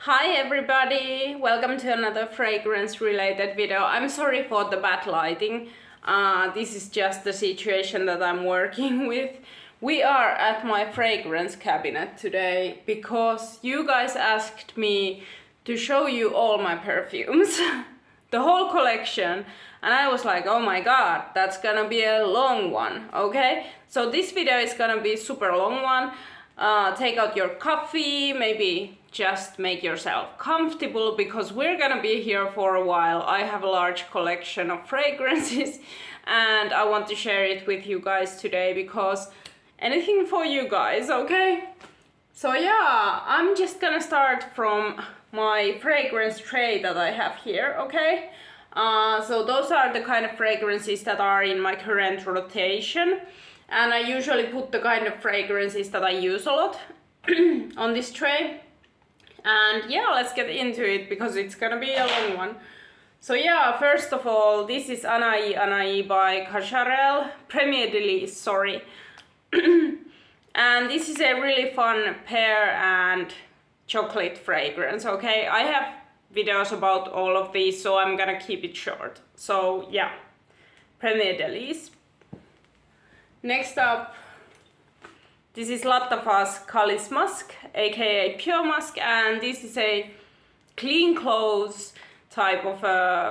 Hi everybody, welcome to another fragrance related video. I'm sorry for the bad lighting. This is just the situation that I'm working with. We are at my fragrance cabinet today because you guys asked me to show you all my perfumes, the whole collection, and I was like, oh my god, that's gonna be a long one, okay? So this video is gonna be super long one. Take out your coffee, maybe just make yourself comfortable because we're gonna be here for a while. I have a large collection of fragrances and I want to share it with you guys today because anything for you guys, okay? So yeah, I'm just gonna start from my fragrance tray that I have here, okay? So those are the kind of fragrances that are in my current rotation. And I usually put the kind of fragrances that I use a lot on this tray. And yeah, let's get into it because it's gonna be a long one. So yeah, first of all, this is Anaï Anaï by Cacharel, Premier Delice, sorry. And this is a really fun pear and chocolate fragrance, okay? I have videos about all of these, so I'm gonna keep it short. So yeah, Premier Delice. Next up, this is Lattafa's Kalis Musk, aka Pure Musk, and this is a clean clothes type of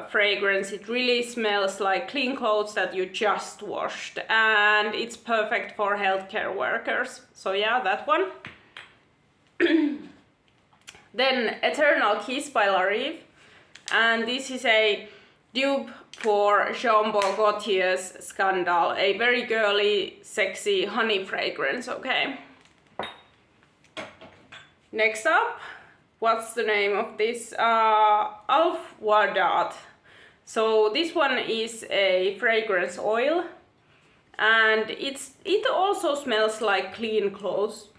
fragrance. It really smells like clean clothes that you just washed, and it's perfect for healthcare workers. So yeah, that one. Then Eternal Kiss by La Rive, and this is a dupe for Jean Paul Gaultier's Scandal, a very girly, sexy honey fragrance, okay? Next up, what's the name of this? Alf Wardat. So this one is a fragrance oil, and it also smells like clean clothes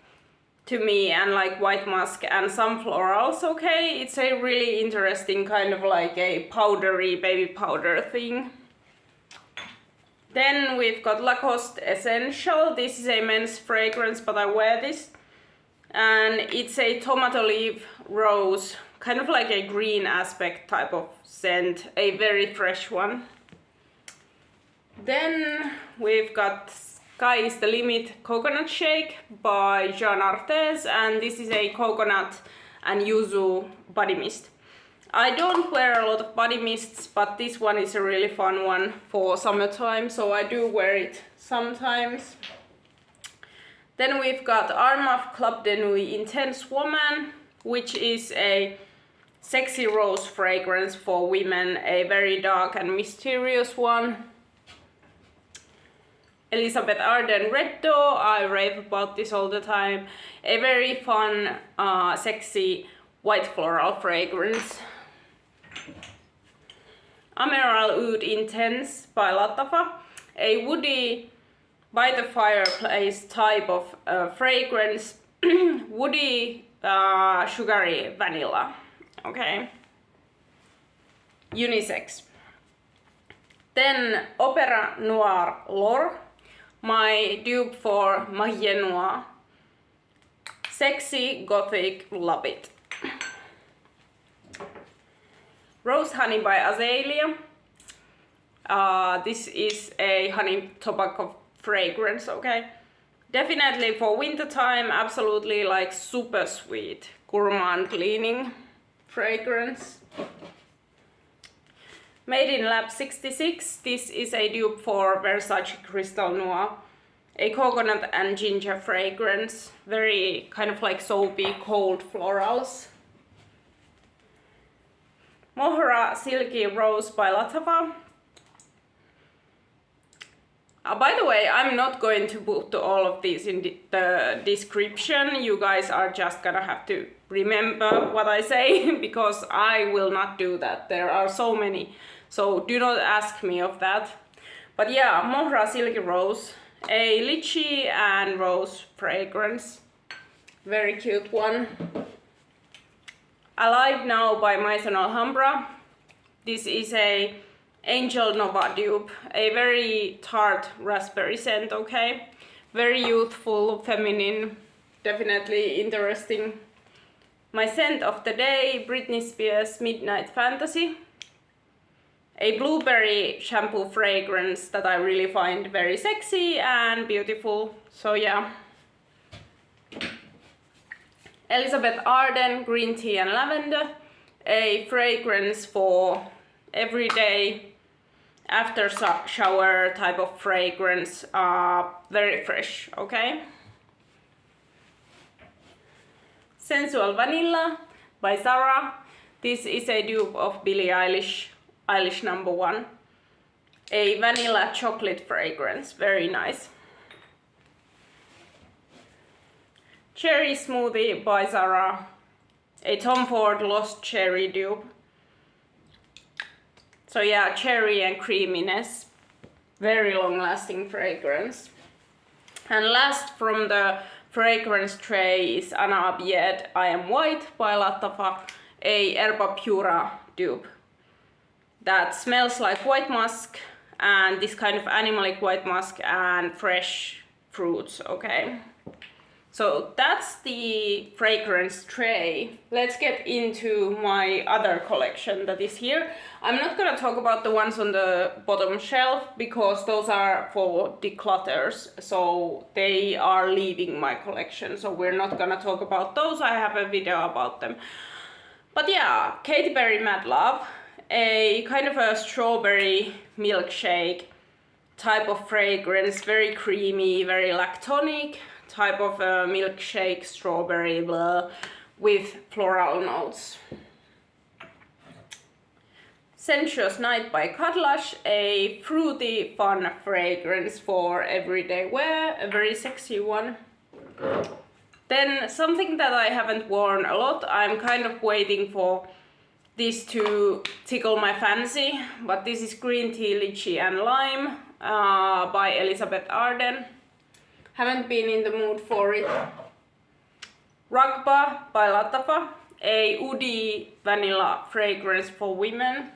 to me, and like white musk and some florals, okay? It's a really interesting kind of like a powdery baby powder thing. Then we've got Lacoste Essential. This is a men's fragrance, but I wear this. And it's a tomato leaf rose, kind of like a green aspect type of scent, a very fresh one. Then we've got Sky is the Limit Coconut Shake by Jean Arthez, and this is a coconut and yuzu body mist. I don't wear a lot of body mists, but this one is a really fun one for summertime, so I do wear it sometimes. Then we've got Armaf Club de Nuit Intense Woman, which is a sexy rose fragrance for women, a very dark and mysterious one. Elizabeth Arden Red Door, I rave about this all the time. A very fun, sexy white floral fragrance. Emerald Oud Intense by Lattafa, a woody by the fireplace type of fragrance, woody, sugary vanilla, okay? Unisex. Then Opera Noir L'Or, my dupe for Magie Noir. Sexy, gothic, love it. Rose Honey by Azalea. This is a honey tobacco fragrance, okay? Definitely for winter time, absolutely like super sweet, gourmand leaning fragrance. Made in Lab 66, this is a dupe for Versace Crystal Noir, a coconut and ginger fragrance, very kind of like soapy, cold florals. Mohra Silky Rose by Lattafa. By the way, I'm not going to put all of these in the description. You guys are just gonna have to remember what I say because I will not do that. There are so many. So do not ask me of that. But yeah, Mohra Silky Rose, a lychee and rose fragrance. Very cute one. Alive Now by Maison Alhambra. This is a Angel Nova dupe, a very tart raspberry scent, okay? Very youthful, feminine, definitely interesting My scent of the day, Britney Spears Midnight Fantasy. A blueberry shampoo fragrance that I really find very sexy and beautiful. So yeah. Elizabeth Arden Green Tea and Lavender. A fragrance for everyday after shower type of fragrance. Very fresh, okay? Sensual Vanilla by Zara. This is a dupe of Billie Eilish number 1. A vanilla chocolate fragrance, very nice. Cherry Smoothie by Zara. A Tom Ford Lost Cherry dupe. So yeah, cherry and creaminess. Very long lasting fragrance. And last from the fragrance tray is Anna Abiyed I Am White by Latafa. A Erba Pura dupe. That smells like white musk and this kind of animalic white musk and fresh fruits, okay? So that's the fragrance tray. Let's get into my other collection that is here. I'm not gonna talk about the ones on the bottom shelf because those are for declutters, so they are leaving my collection, so we're not gonna talk about those. I have a video about them. But yeah, Katy Perry Mad Love. A kind of a strawberry milkshake type of fragrance, very creamy, very lactonic type of a milkshake, strawberry blah, with floral notes. Sensuous Night by Kudlash, a fruity fun fragrance for everyday wear, a very sexy one. Then something that I haven't worn a lot, I'm kind of waiting for this to tickle my fancy, but this is Green Tea, Lychee and Lime by Elizabeth Arden. Haven't been in the mood for it. Ragba by Latafa, a woody vanilla fragrance for women.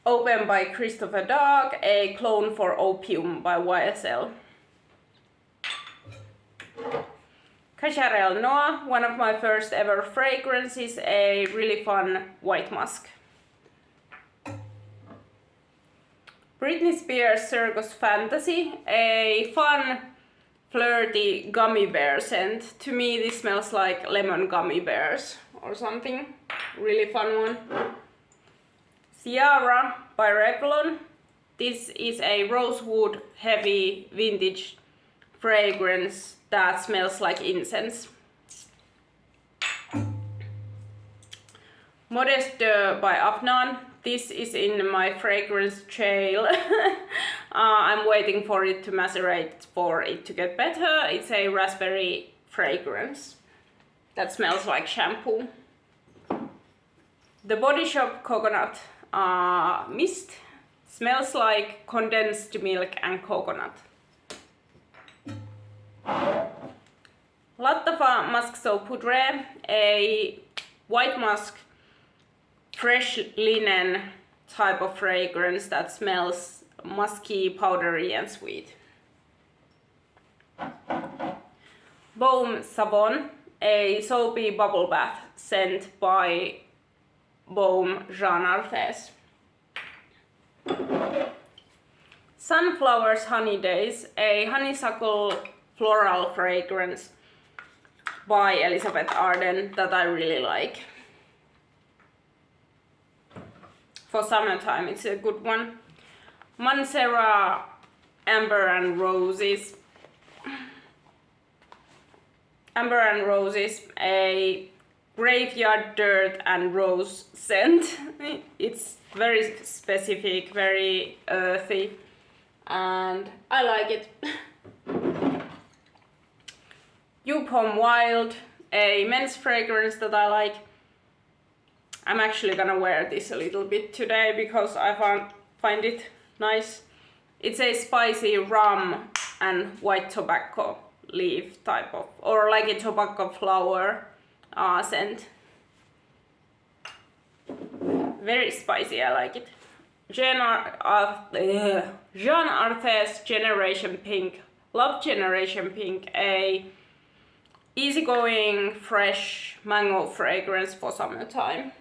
Open by Christopher Dark, a clone for Opium by YSL. Cacharel Noir, one of my first ever fragrances, a really fun white musk. Britney Spears Circus Fantasy, a fun, flirty gummy bear scent. To me this smells like lemon gummy bears or something. Really fun one. Ciara by Revlon. This is a rosewood heavy vintage fragrance that smells like incense. Modeste by Afnan. This is in my fragrance trail. I'm waiting for it to macerate for it to get better. It's a raspberry fragrance that smells like shampoo. The Body Shop Coconut Mist smells like condensed milk and coconut. Latafa Musk So Poudre, a white musk, fresh linen type of fragrance that smells musky, powdery and sweet. Baume Savon, a soapy bubble bath scent by Baume Jean Arthès. Sunflowers Honey Days, a honeysuckle floral fragrance by Elizabeth Arden that I really like. For summertime it's a good one. Mancera Amber and Roses. Amber and Roses, a graveyard dirt and rose scent. It's very specific, very earthy, and I like it. Youp Wild, a men's fragrance that I like. I'm actually gonna wear this a little bit today because I find it nice. It's a spicy rum and white tobacco leaf type of, or like a tobacco flower scent. Very spicy, I like it. Jean Arthès Generation Pink, Love Generation Pink, a easygoing, fresh mango fragrance for summertime.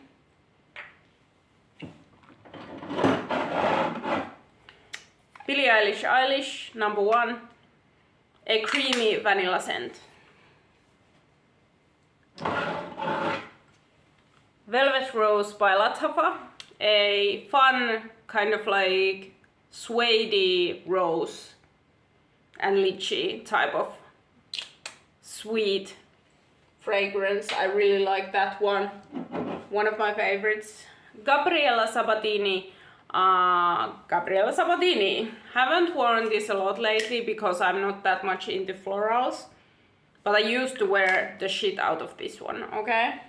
Billie Eilish, number 1, a creamy vanilla scent. Velvet Rose by Lathafa, a fun kind of like suede rose and lychee type of sweet fragrance. I really like that one. One of my favorites. Gabriella Sabatini. Haven't worn this a lot lately because I'm not that much into florals. But I used to wear the shit out of this one, okay?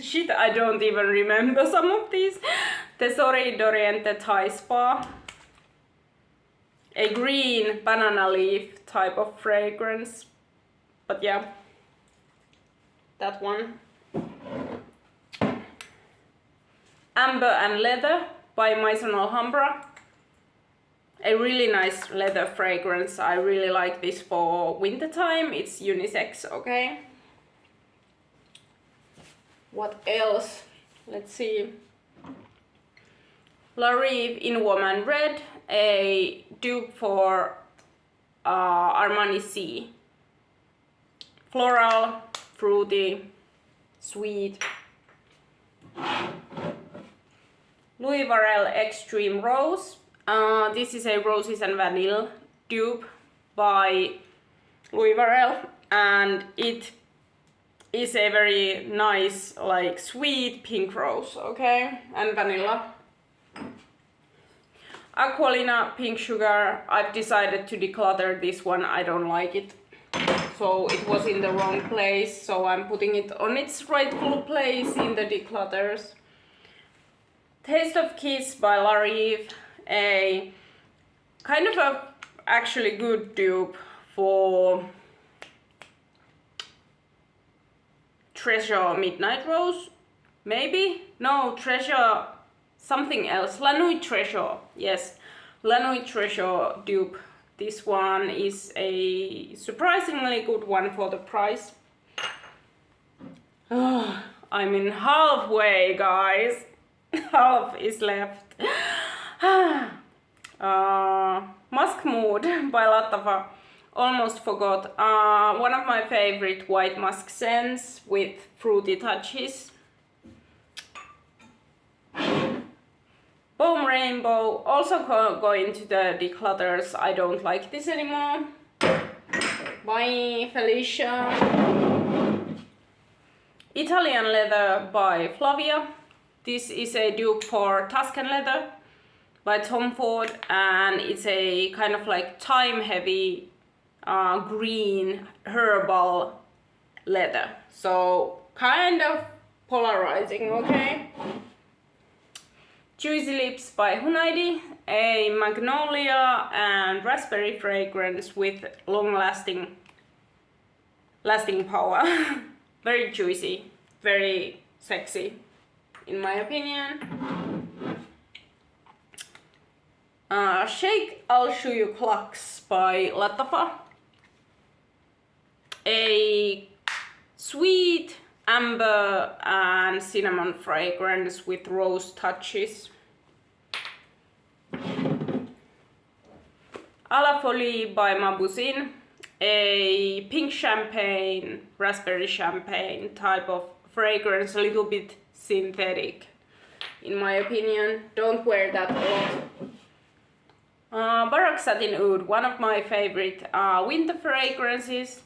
Shit, I don't even remember some of these. Tesori d'Oriente Thai Spa. A green banana leaf type of fragrance. But yeah, that one. Amber and Leather by Maison Alhambra. A really nice leather fragrance. I really like this for wintertime. It's unisex, okay? What else? Let's see. La Rive in Woman Red, a dupe for Armani C. Floral, fruity, sweet. Louis Varel Extreme Rose. This is a Roses and Vanille dupe by Louis Varel, and it is a very nice, like, sweet pink rose, okay, and vanilla. Aqualina Pink Sugar. I've decided to declutter this one. I don't like it, so it was in the wrong place, so I'm putting it on its rightful place in the declutters. Taste of Kiss by La Rive, a kind of a actually good dupe for Treasure Midnight Rose, maybe? No, Treasure something else. La Nuit Treasure, yes. La Nuit Treasure dupe. This one is a surprisingly good one for the price. I'm in halfway, guys. Half is left. Musk Mood by Lathafa. Almost forgot. One of my favorite white musk scents with fruity touches. Boom Rainbow. Also going to the declutters. I don't like this anymore. By Felicia. Italian Leather by Flavia. This is a dupe for Tuscan Leather by Tom Ford, and it's a kind of like thyme-heavy green herbal leather. So kind of polarizing, okay? Juicy Lips by Hunaidi, a magnolia and raspberry fragrance with long-lasting power. Very juicy, very sexy, in my opinion. Shake I'll Show You Clucks by Lathafa. A sweet amber and cinnamon fragrance with rose touches. A la Folie by Mabuzin. A pink champagne, raspberry champagne type of fragrance, a little bit synthetic, in my opinion. Don't wear that a lot. Baroque Satin Oud, one of my favorite winter fragrances.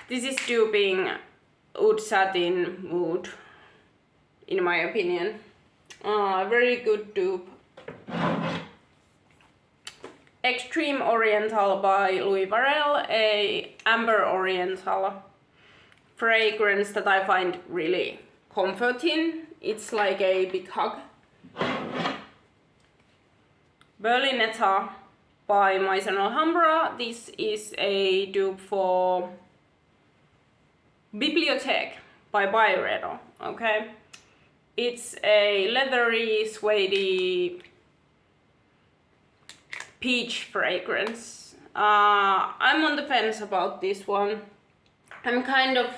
This is duping Oud Satin Mood, in my opinion. Very good dupe. Extreme Oriental by Louis Varel, a amber oriental fragrance that I find really comforting. It's like a big hug. Berlinetta by Maison Alhambra. This is a dupe for Bibliothèque by Byredo, okay? It's a leathery, suede peach fragrance, I'm on the fence about this one. I'm kind of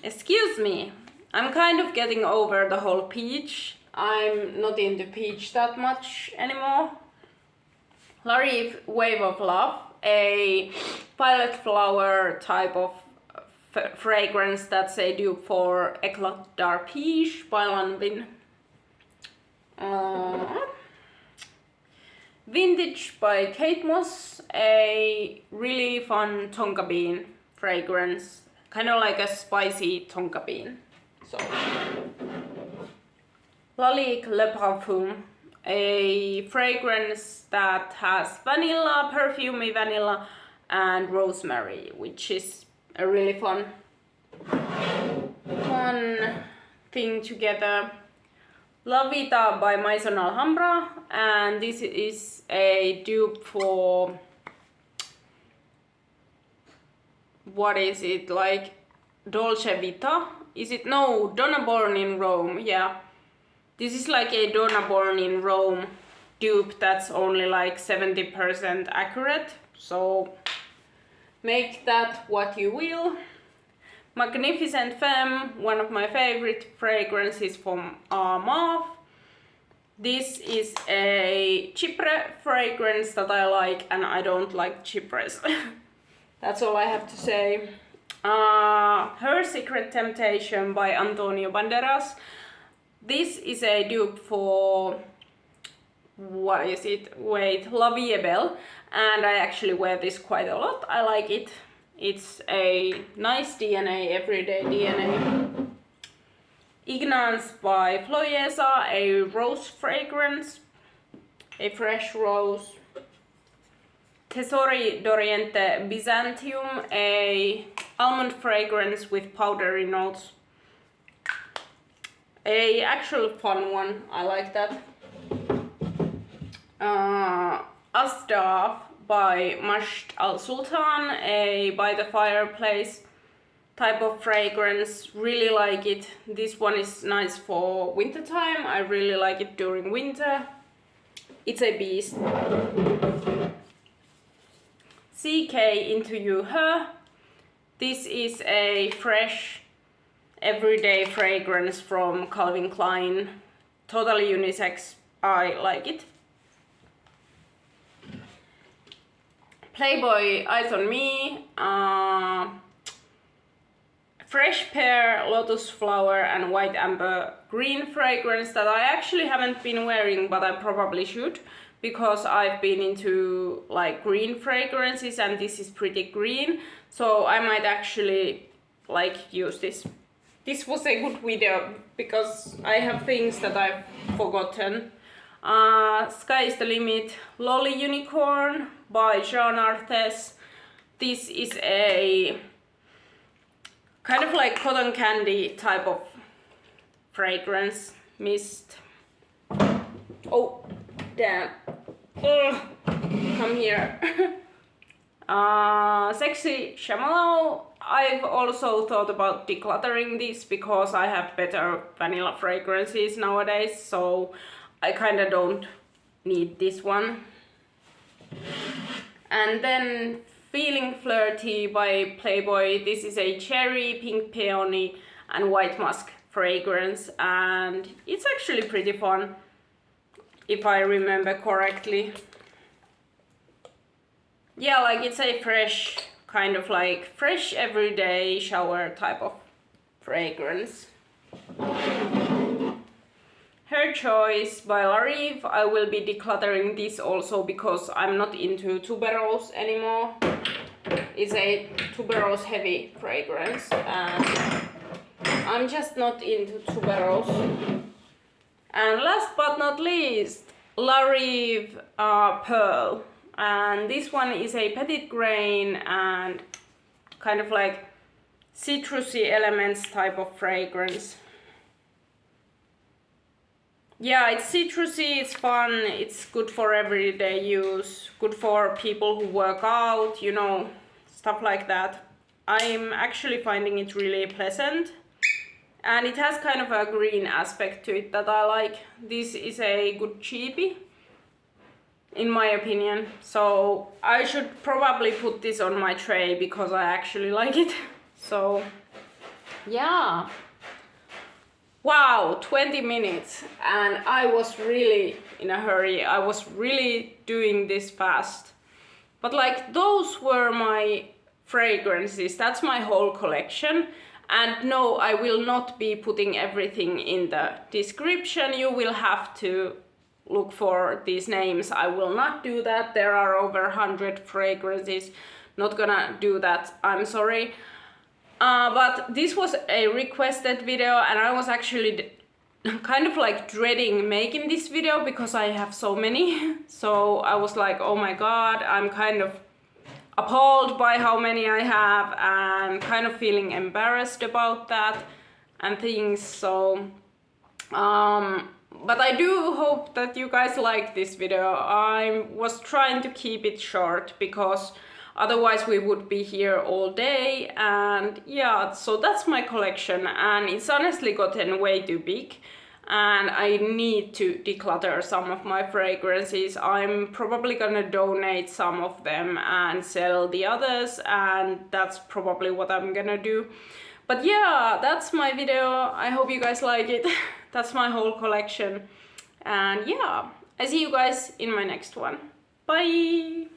excuse me. I'm kind of getting over the whole peach. I'm not into peach that much anymore. Larive Wave of Love, a violet flower type of fragrance that's a dupe for Eclat d'Arpège by Lanvin. Vintage by Kate Moss, a really fun tonka bean fragrance, kind of like a spicy tonka bean. So, Lalique Le Parfum, a fragrance that has vanilla, perfumey vanilla, and rosemary, which is a really fun thing together. La Vita by Maison Alhambra, and this is a dupe for, what is it, like Dolce Vita? Is it? No, Donna Born in Rome, yeah. This is like a Donna Born in Rome dupe that's only like 70% accurate, so make that what you will. Magnificent Femme, one of my favorite fragrances from Armaf. This is a Chypre fragrance that I like, and I don't like Chypres. That's all I have to say. Her Secret Temptation by Antonio Banderas. This is a dupe for, what is it? Wait, La Vie Belle, and I actually wear this quite a lot. I like it. It's a nice DNA, everyday DNA. Ignance by Floyesa, a rose fragrance, a fresh rose. Tesori d'Oriente Byzantium, a almond fragrance with powdery notes. A actual fun one, I like that. Asdaf by Masht Al Sultan, a by the fireplace type of fragrance. Really like it. This one is nice for winter time. I really like it during winter. It's a beast. CK Into You Her. This is a fresh everyday fragrance from Calvin Klein. Totally unisex. I like it. Playboy Eyes on Me, Fresh Pear, Lotus Flower and White Amber Green fragrance that I actually haven't been wearing, but I probably should, because I've been into like green fragrances and this is pretty green, so I might actually like use this. This was a good video because I have things that I've forgotten. Sky is the Limit, Lolly Unicorn by Jean Arthez. This is a kind of like cotton candy type of fragrance mist. Oh, damn. Ugh. Come here. Sexy Chamallow. I've also thought about decluttering this because I have better vanilla fragrances nowadays, so I kinda don't need this one. And then Feeling Flirty by Playboy. This is a cherry, pink peony and white musk fragrance, and it's actually pretty fun if I remember correctly. Yeah, like it's a fresh, kind of like fresh everyday shower type of fragrance. Her Choice by Larive. I will be decluttering this also because I'm not into tuberose anymore. It's a tuberose heavy fragrance and I'm just not into tuberose. And last but not least, Larive Pearl. And this one is a petit grain and kind of like citrusy elements type of fragrance. Yeah, it's citrusy, it's fun, it's good for everyday use, good for people who work out, you know, stuff like that. I'm actually finding it really pleasant. And it has kind of a green aspect to it that I like. This is a good cheapie. in my opinion. So I should probably put this on my tray because I actually like it. So yeah. Wow, 20 minutes, and I was really in a hurry. I was really doing this fast. But like, those were my fragrances. That's my whole collection. And no, I will not be putting everything in the description. You will have to look for these names. I will not do that. There are over 100 fragrances. Not gonna do that, I'm sorry. But this was a requested video, and I was actually kind of like dreading making this video because I have so many. So I was like, oh my god, I'm kind of appalled by how many I have and kind of feeling embarrassed about that and things. So but I do hope that you guys like this video. I was trying to keep it short because otherwise we would be here all day. And yeah, so that's my collection, and it's honestly gotten way too big, and I need to declutter some of my fragrances. I'm probably gonna donate some of them and sell the others, and that's probably what I'm gonna do. But yeah, that's my video. I hope you guys like it. That's my whole collection. And yeah, I see you guys in my next one. Bye!